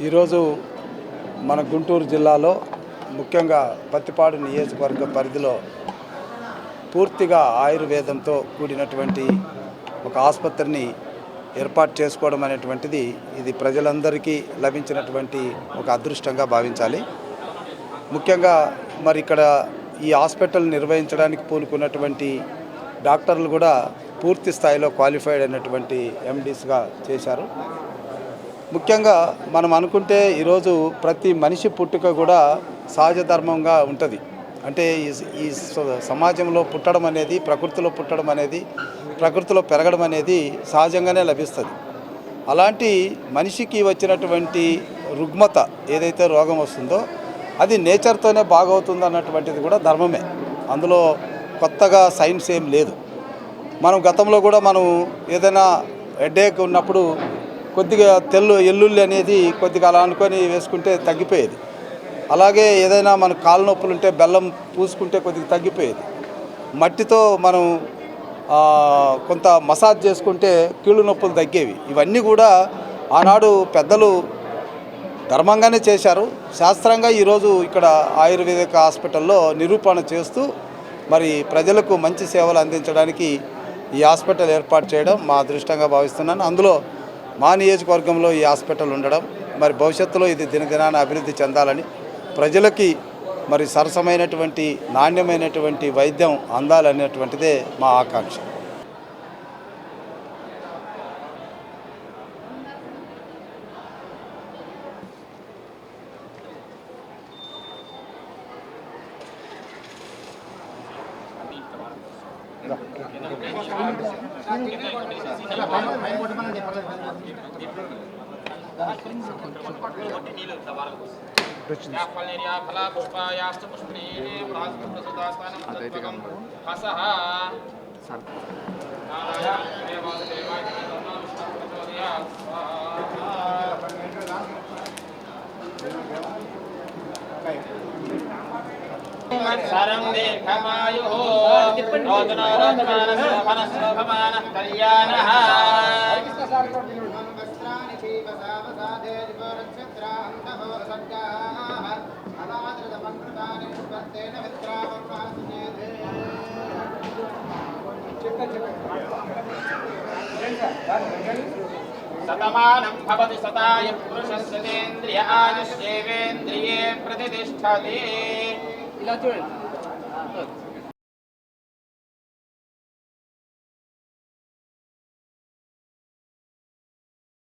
ఈరోజు మన గుంటూరు జిల్లాలో ముఖ్యంగా పత్తిపాడు నియోజకవర్గ పరిధిలో పూర్తిగా ఆయుర్వేదంతో కూడినటువంటి ఒక ఆసుపత్రిని ఏర్పాటు చేసుకోవడం అనేటువంటిది ఇది ప్రజలందరికీ లభించినటువంటి ఒక అదృష్టంగా భావించాలి. ముఖ్యంగా మరి ఇక్కడ ఈ హాస్పిటల్ నిర్వహించడానికి పూనుకున్నటువంటి డాక్టర్లు కూడా పూర్తి స్థాయిలో క్వాలిఫైడ్ అయినటువంటి ఎండీస్గా చేశారు. ముఖ్యంగా మనం అనుకుంటే ఈరోజు ప్రతి మనిషి పుట్టుక కూడా సహజ ధర్మంగా ఉంటుంది. అంటే ఈ సమాజంలో పుట్టడం అనేది, ప్రకృతిలో పుట్టడం అనేది, ప్రకృతిలో పెరగడం అనేది సహజంగానే లభిస్తుంది. అలాంటి మనిషికి వచ్చినటువంటి రుగ్మత ఏదైతే రోగం వస్తుందో అది నేచర్తోనే బాగవుతుంది అన్నటువంటిది కూడా ధర్మమే. అందులో కొత్తగా సైన్స్ ఏం లేదు. మనం గతంలో కూడా మనం ఏదైనా హెడేక్ ఉన్నప్పుడు కొద్దిగా ఎల్లుల్లి అనేది కొద్దిగా అలా అనుకొని వేసుకుంటే తగ్గిపోయేది. అలాగే ఏదైనా మన కాలు నొప్పులు ఉంటే బెల్లం పూసుకుంటే కొద్దిగా తగ్గిపోయేది. మట్టితో మనం కొంత మసాజ్ చేసుకుంటే కీళ్ళు నొప్పులు తగ్గేవి. ఇవన్నీ కూడా ఆనాడు పెద్దలు ధర్మంగానే చేశారు. శాస్త్రంగా ఈరోజు ఇక్కడ ఆయుర్వేదిక హాస్పిటల్లో నిరూపణ చేస్తూ మరి ప్రజలకు మంచి సేవలు అందించడానికి ఈ హాస్పిటల్ ఏర్పాటు చేయడం మా అదృష్టంగా భావిస్తున్నాను. అందులో మా నియోజకవర్గంలో ఈ హాస్పిటల్ ఉండడం మరి భవిష్యత్తులో ఇది దినదినాన అభివృద్ధి చెందాలని, ప్రజలకి మరి సరసమైనటువంటి నాణ్యమైనటువంటి వైద్యం అందాలనేటువంటిదే మా ఆకాంక్ష. సరం దీర్ఘమాయుః రోదనో రోదమానః మనః కళ్యాణః శతమానం భవతి శతాయ పురుషస్యేంద్రియ ఆయుష్యేవేంద్రియే ప్రతిష్టతి. ఇలా చూడండి.